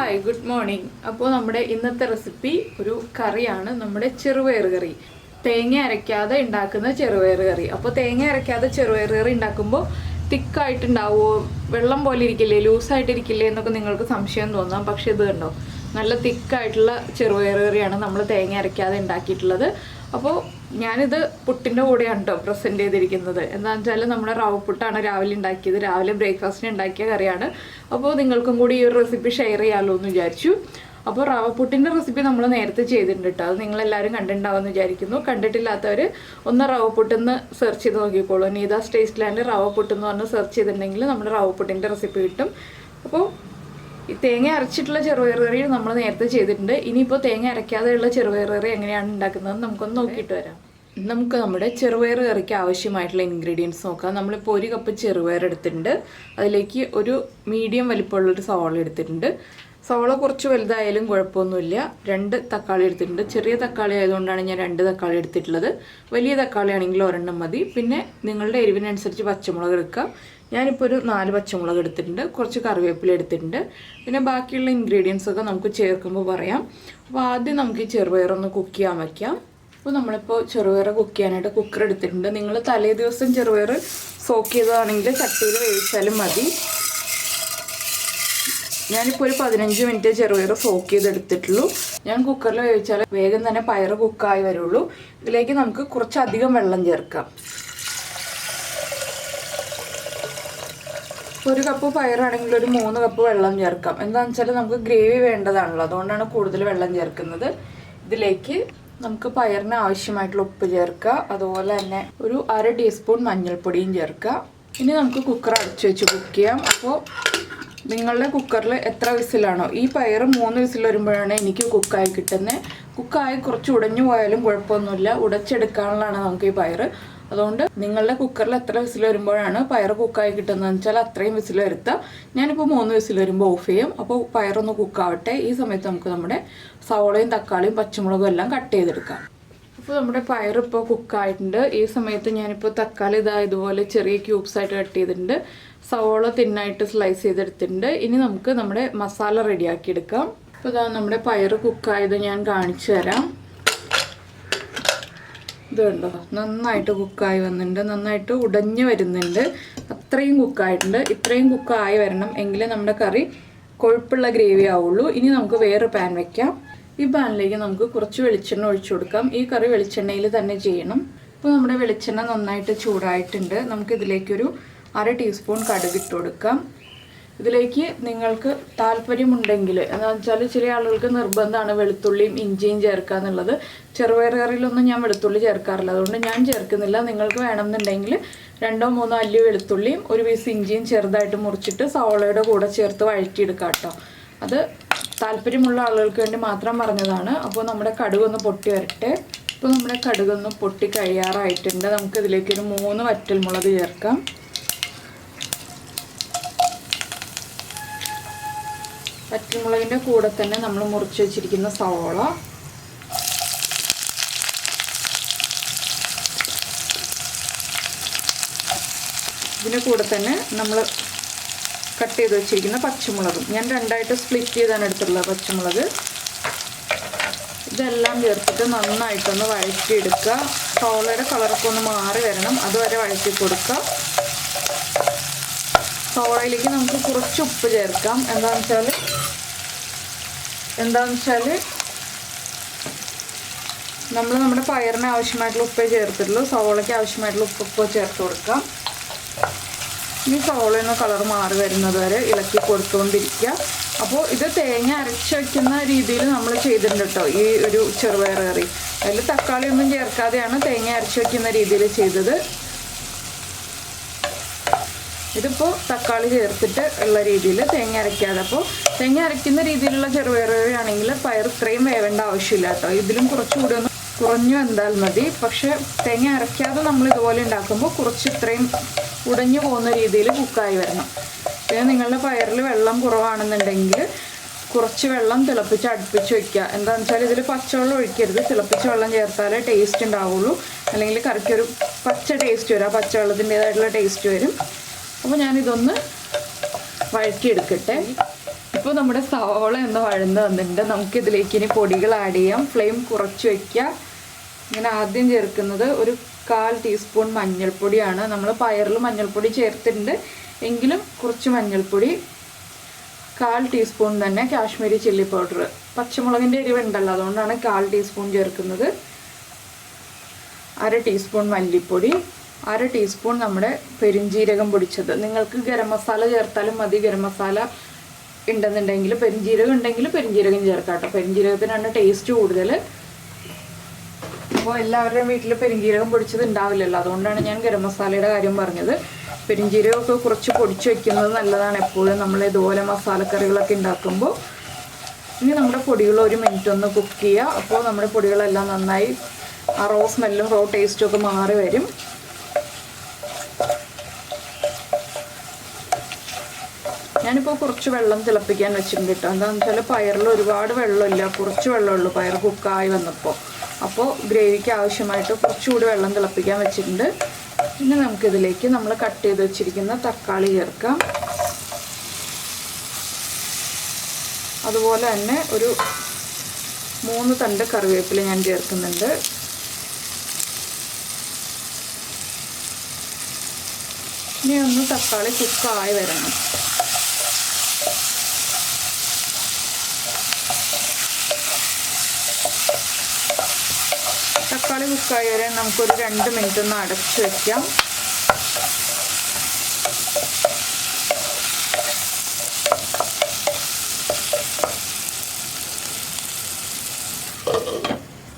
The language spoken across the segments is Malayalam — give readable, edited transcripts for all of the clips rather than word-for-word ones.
Hi good morning. അപ്പോൾ നമ്മുടെ ഇന്നത്തെ റെസിപ്പി ഒരു കറിയാണ്, നമ്മുടെ ചെറുപയർ കറി. തേങ്ങ അരയ്ക്കാതെ ഉണ്ടാക്കുന്ന ചെറുപയർ കറി. അപ്പോൾ തേങ്ങ അരയ്ക്കാതെ ചെറുപയർ കറി ഉണ്ടാക്കുമ്പോൾ തിക്കായിട്ടുണ്ടാവുമോ, വെള്ളം പോലെ ഇരിക്കില്ലേ, ലൂസായിട്ടിരിക്കില്ലേ എന്നൊക്കെ നിങ്ങൾക്ക് സംശയം തോന്നാം. പക്ഷെ ഇത് കണ്ടോ, നല്ല തിക്കായിട്ടുള്ള ചെറുപയർ കറിയാണ് നമ്മൾ തേങ്ങ അരയ്ക്കാതെ ഉണ്ടാക്കിയിട്ടുള്ളത്. അപ്പോൾ ഞാനിത് പുട്ടിൻ്റെ കൂടെയാണ് കേട്ടോ പ്രസൻറ്റ് ചെയ്തിരിക്കുന്നത്. എന്താണെന്ന് വെച്ചാൽ നമ്മുടെ റവപ്പുട്ടാണ് രാവിലെ ഉണ്ടാക്കിയത്, രാവിലെ ബ്രേക്ക്ഫാസ്റ്റിന് ഉണ്ടാക്കിയ കറിയാണ്. അപ്പോൾ നിങ്ങൾക്കും കൂടി ഈ ഒരു റെസിപ്പി ഷെയർ ചെയ്യാമല്ലോ എന്ന് വിചാരിച്ചു. അപ്പോൾ റവപ്പുട്ടിൻ്റെ റെസിപ്പി നമ്മൾ നേരത്തെ ചെയ്തിട്ടുണ്ട് കേട്ടോ, അത് നിങ്ങളെല്ലാവരും കണ്ടിട്ടുണ്ടാവുമെന്ന് വിചാരിക്കുന്നു. കണ്ടിട്ടില്ലാത്തവർ ഒന്ന് റവപ്പുട്ടെന്ന് സെർച്ച് ചെയ്ത് നോക്കിക്കോളൂ. നീതാസ് ടേസ്റ്റ്ലാൻഡ് റവപ്പുട്ടെന്ന് പറഞ്ഞ് സെർച്ച് ചെയ്തിട്ടുണ്ടെങ്കിൽ നമ്മുടെ റവപ്പുട്ടിൻ്റെ റെസിപ്പി കിട്ടും. അപ്പോൾ ഈ തേങ്ങ അരച്ചിട്ടുള്ള ചെറുപയർ കറി നമ്മൾ നേരത്തെ ചെയ്തിട്ടുണ്ട്. ഇനിയിപ്പോൾ തേങ്ങ അരയ്ക്കാതെയുള്ള ചെറുപയർ കറി എങ്ങനെയാണ് ഉണ്ടാക്കുന്നത് നമുക്കൊന്ന് നോക്കിയിട്ട് വരാം. നമുക്ക് നമ്മുടെ ചെറുപയർ കറിക്ക് ആവശ്യമായിട്ടുള്ള ഇൻഗ്രീഡിയൻസ് നോക്കാം. നമ്മളിപ്പോൾ 1 കപ്പ് ചെറുപയർ എടുത്തിട്ടുണ്ട്. അതിലേക്ക് ഒരു മീഡിയം വലിപ്പമുള്ളൊരു സവാള എടുത്തിട്ടുണ്ട്. സവാള കുറച്ച് വലുതായാലും കുഴപ്പമൊന്നുമില്ല. 2 തക്കാളി എടുത്തിട്ടുണ്ട്. ചെറിയ തക്കാളി ആയതുകൊണ്ടാണ് ഞാൻ 2 തക്കാളി എടുത്തിട്ടുള്ളത്. വലിയ തക്കാളി ആണെങ്കിൽ 1 മതി. പിന്നെ നിങ്ങളുടെ എരിവിനനുസരിച്ച് പച്ചമുളക് എടുക്കുക. ഞാനിപ്പോൾ ഒരു 4 പച്ചമുളക് എടുത്തിട്ടുണ്ട്. കുറച്ച് കറിവേപ്പില എടുത്തിട്ടുണ്ട്. പിന്നെ ബാക്കിയുള്ള ഇൻഗ്രീഡിയൻസ് ഒക്കെ നമുക്ക് ചേർക്കുമ്പോൾ പറയാം. അപ്പോൾ ആദ്യം നമുക്ക് ഈ ചെറുപയറൊന്ന് കുക്ക് ചെയ്യാൻ വയ്ക്കാം. അപ്പോൾ നമ്മളിപ്പോൾ ചെറുപയർ കുക്ക് ചെയ്യാനായിട്ട് കുക്കർ എടുത്തിട്ടുണ്ട്. നിങ്ങൾ തലേ ദിവസം ചെറുപയർ സോക്ക് ചെയ്തതാണെങ്കിൽ ചട്ടിയിൽ വേവിച്ചാലും മതി. ഞാനിപ്പോൾ ഒരു 15 മിനിറ്റ് ചെറുപയർ സോക്ക് ചെയ്തെടുത്തിട്ടുള്ളൂ. ഞാൻ കുക്കറിൽ വേവിച്ചാൽ വേഗം തന്നെ പയർ കുക്കായി വരുള്ളൂ. ഇതിലേക്ക് നമുക്ക് കുറച്ചധികം വെള്ളം ചേർക്കാം. 1 കപ്പ് പയറാണെങ്കിൽ ഒരു 3 കപ്പ് വെള്ളം ചേർക്കാം. എന്താണെന്ന് വെച്ചാൽ നമുക്ക് ഗ്രേവി വേണ്ടതാണല്ലോ, അതുകൊണ്ടാണ് കൂടുതൽ വെള്ളം ചേർക്കുന്നത്. ഇതിലേക്ക് നമുക്ക് പയറിന് ആവശ്യമായിട്ടുള്ള ഉപ്പ് ചേർക്കുക. അതുപോലെ തന്നെ ഒരു 1/2 ടീസ്പൂൺ മഞ്ഞൾപ്പൊടിയും ചേർക്കുക. ഇനി നമുക്ക് കുക്കർ അടച്ചു വെച്ച് കുക്ക് ചെയ്യാം. അപ്പോൾ നിങ്ങളുടെ കുക്കറിൽ എത്ര വിസിലാണോ, ഈ പയർ 3 വിസിൽ വരുമ്പോഴാണ് എനിക്ക് കുക്കായി കിട്ടുന്നത്. കുക്കായി കുറച്ച് ഉടഞ്ഞു പോയാലും കുഴപ്പമൊന്നുമില്ല, ഉടച്ചെടുക്കാനുള്ളതാണ് നമുക്ക് ഈ പയർ. അതുകൊണ്ട് നിങ്ങളുടെ കുക്കറിൽ എത്ര വിസിൽ വരുമ്പോഴാണ് പയർ കുക്കായി കിട്ടുന്നതെന്ന് വെച്ചാൽ അത്രയും വിസിൽ വരുത്തുക. ഞാനിപ്പോൾ 3 വിസിൽ വരുമ്പോൾ ഓഫ് ചെയ്യും. അപ്പോൾ പയറൊന്ന് കുക്കാവട്ടെ. ഈ സമയത്ത് നമുക്ക് നമ്മുടെ സവോളയും തക്കാളിയും പച്ചമുളകും എല്ലാം കട്ട് ചെയ്തെടുക്കാം. അപ്പോൾ നമ്മുടെ പയർ ഇപ്പോൾ കുക്കായിട്ടുണ്ട്. ഈ സമയത്ത് ഞാനിപ്പോൾ തക്കാളി ഇതുപോലെ ചെറിയ ക്യൂബ്സായിട്ട് കട്ട് ചെയ്തിട്ടുണ്ട്. സവോള തിന്നായിട്ട് സ്ലൈസ് ചെയ്തെടുത്തിട്ടുണ്ട്. ഇനി നമുക്ക് നമ്മുടെ മസാല റെഡിയാക്കി എടുക്കാം. അപ്പോൾ നമ്മുടെ പയർ കുക്കായത് ഞാൻ കാണിച്ചു തരാം. ഇത് കണ്ടോ, നന്നായിട്ട് കുക്കായി വന്നിട്ടുണ്ട്, നന്നായിട്ട് ഉടഞ്ഞു വരുന്നുണ്ട്. അത്രയും കുക്കായിട്ടുണ്ട്. ഇത്രയും കുക്കായി വരണം എങ്കിലേ നമ്മുടെ കറി കൊഴുപ്പുള്ള ഗ്രേവി ആവുള്ളൂ. ഇനി നമുക്ക് വേറെ പാൻ വെക്കാം. ഈ പാനിലേക്ക് നമുക്ക് കുറച്ച് വെളിച്ചെണ്ണ ഒഴിച്ചു കൊടുക്കാം. ഈ കറി വെളിച്ചെണ്ണയിൽ തന്നെ ചെയ്യണം. ഇപ്പോൾ നമ്മുടെ വെളിച്ചെണ്ണ നന്നായിട്ട് ചൂടായിട്ടുണ്ട്. നമുക്കിതിലേക്കൊരു 1/2 ടീസ്പൂൺ കടുക് ഇട്ട് കൊടുക്കാം. ഇതിലേക്ക് നിങ്ങൾക്ക് താല്പര്യമുണ്ടെങ്കിൽ, എന്താണെന്ന് വെച്ചാൽ ചില ആളുകൾക്ക് നിർബന്ധമാണ് വെളുത്തുള്ളിയും ഇഞ്ചിയും ചേർക്കുക എന്നുള്ളത്. ചെറുപയർ കറിയിലൊന്നും ഞാൻ വെളുത്തുള്ളി ചേർക്കാറില്ല, അതുകൊണ്ട് ഞാൻ ചേർക്കുന്നില്ല. നിങ്ങൾക്ക് വേണമെന്നുണ്ടെങ്കിൽ 2-3 അല്ലി വെളുത്തുള്ളിയും 1 പീസ് ഇഞ്ചിയും ചെറുതായിട്ട് മുറിച്ചിട്ട് സവോളയുടെ കൂടെ ചേർത്ത് വഴറ്റിയെടുക്കാം കേട്ടോ. അത് താല്പര്യമുള്ള ആളുകൾക്ക് വേണ്ടി മാത്രം പറഞ്ഞതാണ്. അപ്പോൾ നമ്മുടെ കടുകൊന്ന് പൊട്ടി വരട്ടെ. ഇപ്പോൾ നമ്മുടെ കടുകൊന്ന് പൊട്ടി കഴിയാറായിട്ടുണ്ട്. നമുക്കിതിലേക്കൊരു 3 വറ്റൽമുളക് ചേർക്കാം. പച്ചമുളകിൻ്റെ കൂടെ തന്നെ നമ്മൾ മുറിച്ച് വെച്ചിരിക്കുന്ന സവോള, ഇതിൻ്റെ കൂടെ തന്നെ നമ്മൾ കട്ട് ചെയ്ത് വെച്ചിരിക്കുന്ന പച്ചമുളകും, ഞാൻ 2ആയിട്ട് സ്പ്ലിറ്റ് ചെയ്താണ് എടുത്തിട്ടുള്ളത് പച്ചമുളക്. ഇതെല്ലാം ചേർത്തിട്ട് നന്നായിട്ടൊന്ന് വഴറ്റിയെടുക്കുക. സവോളയുടെ കളറൊക്കെ ഒന്ന് മാറി വരണം, അതുവരെ വഴറ്റി കൊടുക്കുക. സവോളയിലേക്ക് നമുക്ക് കുറച്ച് ഉപ്പ് ചേർക്കാം. എന്താണെന്ന് വെച്ചാൽ നമ്മൾ നമ്മുടെ പയറിന് ആവശ്യമായിട്ടുള്ള ഉപ്പേ ചേർത്തിട്ടുള്ളൂ. സവോളയ്ക്ക് ആവശ്യമായിട്ടുള്ള ഉപ്പ് ചേർത്ത് കൊടുക്കാം. ഇനി സവോളയൊന്ന് കളർ മാറി വരുന്നത് വരെ ഇളക്കി കൊടുത്തുകൊണ്ടിരിക്കുക. അപ്പോൾ ഇത് തേങ്ങ അരച്ച് വയ്ക്കുന്ന രീതിയിൽ നമ്മൾ ചെയ്തിട്ടുണ്ട് കേട്ടോ ഈ ഒരു ചെറുപയർ കറി. അതിൽ തക്കാളിയൊന്നും ചേർക്കാതെയാണ് തേങ്ങ അരച്ച് വയ്ക്കുന്ന രീതിയിൽ ചെയ്തത്. ഇതിപ്പോൾ തക്കാളി ചേർത്തിട്ട് ഉള്ള രീതിയിൽ തേങ്ങ അരയ്ക്കാതെ. അപ്പോൾ തേങ്ങ അരയ്ക്കുന്ന രീതിയിലുള്ള ചെറുപയർ കറിയാണെങ്കിൽ പയർ ഇത്രയും വേവേണ്ട ആവശ്യമില്ല കേട്ടോ. ഇതിലും കുറച്ചുകൂടി ഒന്ന് കുറഞ്ഞു വെന്താൽ മതി. പക്ഷേ തേങ്ങ അരയ്ക്കാതെ നമ്മൾ ഇതുപോലെ ഉണ്ടാക്കുമ്പോൾ കുറച്ച് ഇത്രയും ഉടഞ്ഞു പോകുന്ന രീതിയിൽ കുക്കായി വരണം. പിന്നെ നിങ്ങളുടെ പയറിൽ വെള്ളം കുറവാണെന്നുണ്ടെങ്കിൽ കുറച്ച് വെള്ളം തിളപ്പിച്ച് അടുപ്പിച്ച് വയ്ക്കുക. എന്താണെന്ന് വെച്ചാൽ ഇതിൽ പച്ചവെള്ളം ഒഴിക്കരുത്, തിളപ്പിച്ച വെള്ളം ചേർത്താലേ ടേസ്റ്റ് ഉണ്ടാവുള്ളൂ. അല്ലെങ്കിൽ കറിക്കൊരു പച്ച ടേസ്റ്റ് വരും, ആ പച്ചവെള്ളത്തിൻ്റേതായിട്ടുള്ള ടേസ്റ്റ് വരും. അപ്പോൾ ഞാനിതൊന്ന് വഴറ്റിയെടുക്കട്ടെ. ഇപ്പോൾ നമ്മുടെ സവോള ഒന്ന് വഴന്ന് വന്നിട്ടുണ്ട്. നമുക്കിതിലേക്ക് ഇനി പൊടികൾ ആഡ് ചെയ്യാം. ഫ്ലെയിം കുറച്ച് വയ്ക്കുക. ഇങ്ങനെ ആദ്യം ചേർക്കുന്നത് ഒരു 1/4 ടീസ്പൂൺ മഞ്ഞൾപ്പൊടിയാണ്. നമ്മൾ പയറിൽ മഞ്ഞൾപ്പൊടി ചേർത്തിട്ടുണ്ട്, എങ്കിലും കുറച്ച് മഞ്ഞൾപ്പൊടി, 1/4 ടീസ്പൂൺ തന്നെ കാശ്മീരി ചില്ലി പൗഡർ. പച്ചമുളകിൻ്റെ എരിവുണ്ടല്ലോ, അതുകൊണ്ടാണ് 1/4 ടീസ്പൂൺ ചേർക്കുന്നത്. 1/2 ടീസ്പൂൺ മല്ലിപ്പൊടി, 1/2 ടീസ്പൂൺ നമ്മുടെ പെരിഞ്ജീരകം പൊടിച്ചത്. നിങ്ങൾക്ക് ഗരം മസാല ചേർത്താലും മതി. ഗരം മസാല ഉണ്ടെന്നുണ്ടെങ്കിൽ, പെരിഞ്ജീരകം ഉണ്ടെങ്കിൽ പെരിഞ്ജീരകം ചേർക്കാം കേട്ടോ. പെരിഞ്ജീരകത്തിനാണ് ടേസ്റ്റ് കൂടുതൽ. അപ്പോൾ എല്ലാവരുടെയും വീട്ടിൽ പെരിഞ്ജീരകം പൊടിച്ചത് ഉണ്ടാവില്ലല്ലോ, അതുകൊണ്ടാണ് ഞാൻ ഗരം മസാലയുടെ കാര്യം പറഞ്ഞത്. പെരിഞ്ജീരകമൊക്കെ കുറച്ച് പൊടിച്ച് വയ്ക്കുന്നത് നല്ലതാണ് എപ്പോഴും നമ്മൾ ഇതുപോലെ മസാലക്കറികളൊക്കെ ഉണ്ടാക്കുമ്പോൾ. ഇനി നമ്മുടെ പൊടികൾ 1 മിനിറ്റ് ഒന്ന് കുക്ക് ചെയ്യുക. അപ്പോൾ നമ്മുടെ പൊടികളെല്ലാം നന്നായി ആ റോ സ്മെല്ലും റോ ടേസ്റ്റും ഒക്കെ മാറി വരും. ഞാനിപ്പോൾ കുറച്ച് വെള്ളം തിളപ്പിക്കാൻ വെച്ചിട്ടുണ്ട് കേട്ടോ. എന്താണെന്ന് വെച്ചാൽ പയറിൽ ഒരുപാട് വെള്ളമില്ല, കുറച്ച് വെള്ളമുള്ളൂ പയർ കുക്കായി വന്നപ്പോൾ. അപ്പോൾ ഗ്രേവിക്ക് ആവശ്യമായിട്ട് കുറച്ചുകൂടി വെള്ളം തിളപ്പിക്കാൻ വെച്ചിട്ടുണ്ട്. ഇനി നമുക്കിതിലേക്ക് നമ്മൾ കട്ട് ചെയ്ത് വെച്ചിരിക്കുന്ന തക്കാളി ചേർക്കാം. അതുപോലെ തന്നെ ഒരു 3 തണ്ട് കറിവേപ്പില ഞാൻ ചേർക്കുന്നുണ്ട്. ഇനി ഒന്ന് തക്കാളി കുക്കായി വരണം. തക്കാളി കുക്കായി വരാൻ നമുക്കൊരു 2 മിനിറ്റ് ഒന്ന് അടച്ച് വയ്ക്കാം.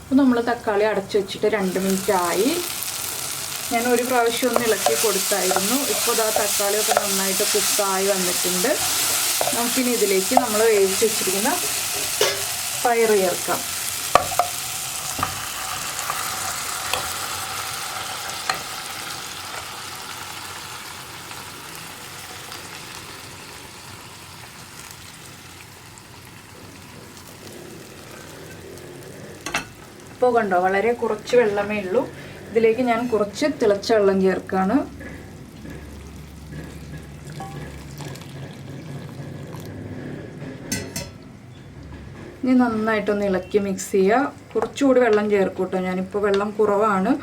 അപ്പോൾ നമ്മൾ തക്കാളി അടച്ച് വെച്ചിട്ട് 2 മിനിറ്റ് ആയി. ഞാൻ ഒരു പ്രാവശ്യം ഒന്ന് ഇളക്കി കൊടുത്തായിരുന്നു. ഇപ്പോൾ ആ തക്കാളിയൊക്കെ നന്നായിട്ട് കുക്കായി വന്നിട്ടുണ്ട്. നമുക്കിനി ഇതിലേക്ക് നമ്മൾ വേവിച്ച് വെച്ചിരിക്കുന്ന പയർ ചേർക്കാം. ഇപ്പോൾ കണ്ടോ, വളരെ കുറച്ച് വെള്ളമേ ഉള്ളൂ. ഇതിലേക്ക് ഞാൻ കുറച്ച് തിളച്ച വെള്ളം ചേർക്കുകയാണ്. ഇനി നന്നായിട്ടൊന്ന് ഇളക്കി മിക്സ് ചെയ്യുക. കുറച്ചുകൂടി വെള്ളം ചേർക്കും കേട്ടോ, ഞാനിപ്പോൾ വെള്ളം കുറവാണ്.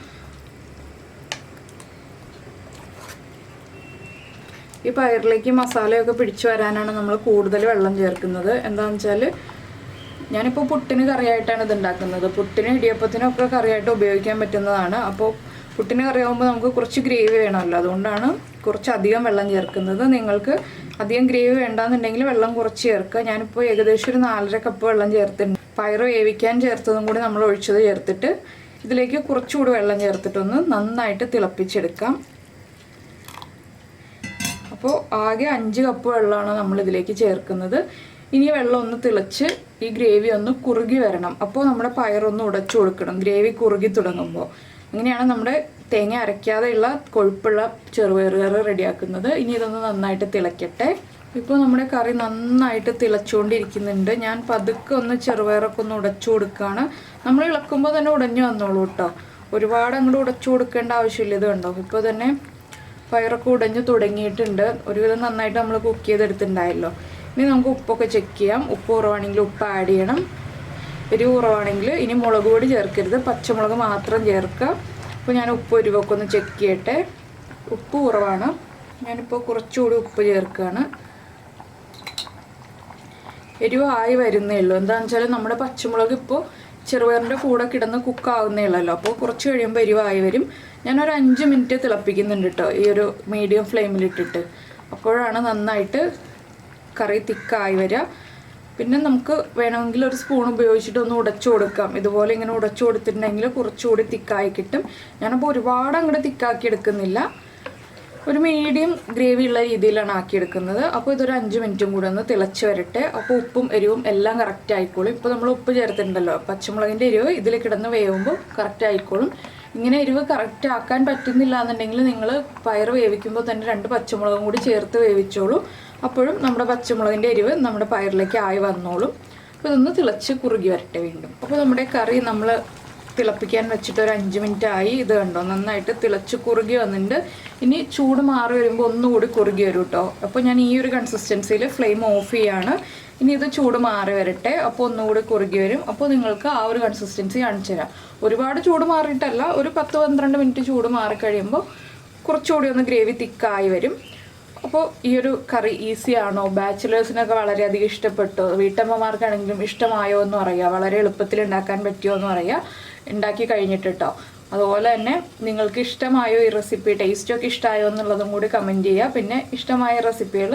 ഈ പയറിലേക്ക് മസാലയൊക്കെ പിടിച്ചു വരാനാണ് നമ്മൾ കൂടുതൽ വെള്ളം ചേർക്കുന്നത്. എന്താണെന്ന് വെച്ചാൽ ഞാനിപ്പോൾ പുട്ടിന് കറിയായിട്ടാണ് ഇത് ഉണ്ടാക്കുന്നത്. പുട്ടിന് ഇടിയപ്പത്തിനൊക്കെ കറിയായിട്ട് ഉപയോഗിക്കാൻ പറ്റുന്നതാണ്. അപ്പോൾ പുട്ടിന് കറിയാകുമ്പോൾ നമുക്ക് കുറച്ച് ഗ്രേവി വേണമല്ലോ, അതുകൊണ്ടാണ് കുറച്ചധികം വെള്ളം ചേർക്കുന്നത്. നിങ്ങൾക്ക് അധികം ഗ്രേവി വേണ്ടാന്നുണ്ടെങ്കിൽ വെള്ളം കുറച്ച് ചേർക്കുക. ഞാനിപ്പോൾ ഏകദേശം ഒരു 4.5 കപ്പ് വെള്ളം ചേർത്തിട്ടുണ്ട്. പയർ വേവിക്കാൻ ചേർത്തതും കൂടി നമ്മൾ ഒഴിച്ചത് ചേർത്തിട്ട് ഇതിലേക്ക് കുറച്ചുകൂടി വെള്ളം ചേർത്തിട്ടൊന്ന് നന്നായിട്ട് തിളപ്പിച്ചെടുക്കാം. അപ്പോൾ ആകെ 5 കപ്പ് വെള്ളമാണ് നമ്മൾ ഇതിലേക്ക് ചേർക്കുന്നത്. ഇനി വെള്ളം ഒന്ന് തിളച്ച് ഈ ഗ്രേവി ഒന്ന് കുറുകി വരണം. അപ്പോൾ നമ്മുടെ പയറൊന്ന് ഉടച്ചു കൊടുക്കണം ഗ്രേവി കുറുകി തുടങ്ങുമ്പോൾ. അങ്ങനെയാണ് നമ്മുടെ തേങ്ങ അരയ്ക്കാതെയുള്ള കൊഴുപ്പുള്ള ചെറുപയർ കറി റെഡിയാക്കുന്നത്. ഇനി ഇതൊന്ന് നന്നായിട്ട് തിളയ്ക്കട്ടെ. ഇപ്പോൾ നമ്മുടെ കറി നന്നായിട്ട് തിളച്ചുകൊണ്ടിരിക്കുന്നുണ്ട്. ഞാൻ പതുക്കെ ഒന്ന് ചെറുപയറൊക്കെ ഒന്ന് ഉടച്ചു കൊടുക്കുകയാണ്. നമ്മൾ ഇളക്കുമ്പോൾ തന്നെ ഉടഞ്ഞു വന്നോളൂ കേട്ടോ, ഒരുപാട് അങ്ങോട്ട് ഉടച്ചു കൊടുക്കേണ്ട ആവശ്യമില്ല. ഇത് കണ്ടോ, ഇപ്പോൾ തന്നെ പയറൊക്കെ ഉടഞ്ഞു തുടങ്ങിയിട്ടുണ്ട്. ഒരുവിധം നന്നായിട്ട് നമ്മൾ കുക്ക് ചെയ്തെടുത്തിട്ടുണ്ടായല്ലോ. ഇനി നമുക്ക് ഉപ്പൊക്കെ ചെക്ക് ചെയ്യാം. ഉപ്പ് കുറവാണെങ്കിൽ ഉപ്പ് ആഡ് ചെയ്യണം. എരിവ് കുറവാണെങ്കിൽ ഇനി മുളക് പൊടി ചേർക്കരുത്, പച്ചമുളക് മാത്രം ചേർക്കുക. അപ്പോൾ ഞാൻ ഉപ്പ് എരിവൊക്കെ ഒന്ന് ചെക്ക് ചെയ്യട്ടെ. ഉപ്പ് കുറവാണ്, ഞാനിപ്പോൾ കുറച്ചുകൂടി ഉപ്പ് ചേർക്കുകയാണ്. എരിവ് ആയി വരുന്നേ ഉള്ളൂ. എന്താണെന്ന് വെച്ചാൽ നമ്മുടെ പച്ചമുളക് ഇപ്പോൾ ചെറുപയറിൻ്റെ കൂടെ കിടന്ന് കുക്കാവുന്നേ ഉള്ളല്ലോ. അപ്പോൾ കുറച്ച് കഴിയുമ്പോൾ എരിവായി വരും. ഞാനൊരു 5 മിനിറ്റ് തിളപ്പിക്കുന്നുണ്ട് കേട്ടോ, ഈ ഒരു മീഡിയം ഫ്ലെയിമിലിട്ടിട്ട്. അപ്പോഴാണ് നന്നായിട്ട് കറി തിക്കായി വരിക. പിന്നെ നമുക്ക് വേണമെങ്കിൽ ഒരു സ്പൂൺ ഉപയോഗിച്ചിട്ട് ഒന്ന് ഉടച്ചു കൊടുക്കാം. ഇതുപോലെ ഇങ്ങനെ ഉടച്ചു കൊടുത്തിട്ടുണ്ടെങ്കിൽ കുറച്ചുകൂടി തിക്കായി കിട്ടും. ഞാനപ്പോൾ ഒരുപാട് അങ്ങോട്ട് തിക്കാക്കി എടുക്കുന്നില്ല, ഒരു മീഡിയം ഗ്രേവി ഉള്ള രീതിയിലാണ് ആക്കിയെടുക്കുന്നത്. അപ്പോൾ ഇതൊരു 5 മിനിറ്റും കൂടെ ഒന്ന് തിളച്ച് വരട്ടെ. അപ്പോൾ ഉപ്പും എരിവും എല്ലാം കറക്റ്റ് ആയിക്കോളും. ഇപ്പോൾ നമ്മൾ ഉപ്പ് ചേർത്തിട്ടുണ്ടല്ലോ, പച്ചമുളകിൻ്റെ എരിവ് ഇതിൽ കിടന്ന് വേവുമ്പോൾ കറക്റ്റ് ആയിക്കോളും. ഇങ്ങനെ എരിവ് കറക്റ്റ് ആക്കാൻ പറ്റുന്നില്ല എന്നുണ്ടെങ്കിൽ നിങ്ങൾ പയർ വേവിക്കുമ്പോൾ തന്നെ 2 പച്ചമുളകും കൂടി ചേർത്ത് വേവിച്ചോളൂ. അപ്പോഴും നമ്മുടെ പച്ചമുളകിൻ്റെ എരിവ് നമ്മുടെ പയറിലേക്ക് ആയി വന്നോളും. അപ്പോൾ ഇതൊന്ന് തിളച്ച് കുറുകി വരട്ടെ വീണ്ടും. അപ്പോൾ നമ്മുടെ കറി നമ്മൾ തിളപ്പിക്കാൻ വെച്ചിട്ട് ഒരു 5 മിനിറ്റ് ആയി. ഇത് കണ്ടോ, നന്നായിട്ട് തിളച്ച് കുറുകി വന്നിട്ടുണ്ട്. ഇനി ചൂട് മാറി വരുമ്പോൾ ഒന്നുകൂടി കുറുകി വരും കേട്ടോ. അപ്പോൾ ഞാൻ ഈ ഒരു കൺസിസ്റ്റൻസിയിൽ ഫ്ലെയിം ഓഫ് ചെയ്യാണ്. ഇനി ഇത് ചൂട് മാറി വരട്ടെ. അപ്പോൾ ഒന്നുകൂടി കുറുകി വരും. അപ്പോൾ നിങ്ങൾക്ക് ആ ഒരു കൺസിസ്റ്റൻസി കാണിച്ചു തരാം. ഒരുപാട് ചൂട് മാറിയിട്ടല്ല, ഒരു 10-12 മിനിറ്റ് ചൂട് മാറിക്കഴിയുമ്പോൾ കുറച്ചുകൂടി ഒന്ന് ഗ്രേവി തിക്കായി വരും. അപ്പോൾ ഈ ഒരു കറി ഈസിയാണോ, ബാച്ചിലേഴ്സിനൊക്കെ വളരെയധികം ഇഷ്ടപ്പെട്ടു, വീട്ടമ്മമാർക്കാണെങ്കിലും ഇഷ്ടമായോ എന്ന് പറയുക, വളരെ എളുപ്പത്തിൽ ഉണ്ടാക്കാൻ പറ്റുമോ എന്ന് പറയുക ഉണ്ടാക്കി കഴിഞ്ഞിട്ട് കേട്ടോ. അതുപോലെ തന്നെ നിങ്ങൾക്ക് ഇഷ്ടമായോ ഈ റെസിപ്പി, ടേസ്റ്റൊക്കെ ഇഷ്ടമായോ എന്നുള്ളതും കൂടി കമൻറ്റ് ചെയ്യുക. പിന്നെ ഇഷ്ടമായ റെസിപ്പികൾ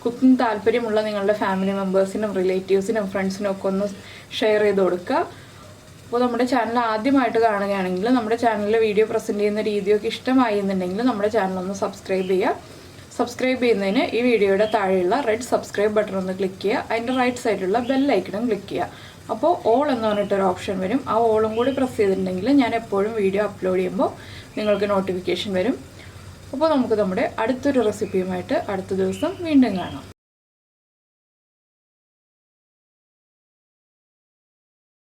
കുക്കിംഗ് താല്പര്യമുള്ള നിങ്ങളുടെ ഫാമിലി മെമ്പേഴ്സിനും റിലേറ്റീവ്സിനും ഫ്രണ്ട്സിനും ഒക്കെ ഒന്ന് ഷെയർ ചെയ്ത് കൊടുക്കുക. അപ്പോൾ നമ്മുടെ ചാനൽ ആദ്യമായിട്ട് കാണുകയാണെങ്കിൽ നമ്മുടെ ചാനലിൽ വീഡിയോ പ്രസൻറ്റ് ചെയ്യുന്ന രീതിയൊക്കെ ഇഷ്ടമായി എന്നുണ്ടെങ്കിൽ നമ്മുടെ ചാനൽ ഒന്ന് സബ്സ്ക്രൈബ് ചെയ്യുക. സബ്സ്ക്രൈബ് ചെയ്യുന്നതിന് ഈ വീഡിയോയുടെ താഴെയുള്ള റെഡ് സബ്സ്ക്രൈബ് ബട്ടൺ ഒന്ന് ക്ലിക്ക് ചെയ്യുക. അതിൻ്റെ റൈറ്റ് സൈഡിലുള്ള ബെൽ ഐക്കണും ക്ലിക്ക് ചെയ്യുക. അപ്പോൾ ഓൾ എന്ന് പറഞ്ഞിട്ടൊരു ഓപ്ഷൻ വരും. ആ ഓളും കൂടി പ്രസ് ചെയ്തിട്ടുണ്ടെങ്കിൽ ഞാൻ എപ്പോഴും വീഡിയോ അപ്ലോഡ് ചെയ്യുമ്പോൾ നിങ്ങൾക്ക് നോട്ടിഫിക്കേഷൻ വരും. അപ്പോൾ നമുക്ക് നമ്മുടെ അടുത്തൊരു റെസിപ്പിയുമായിട്ട് അടുത്ത ദിവസം വീണ്ടും കാണാം.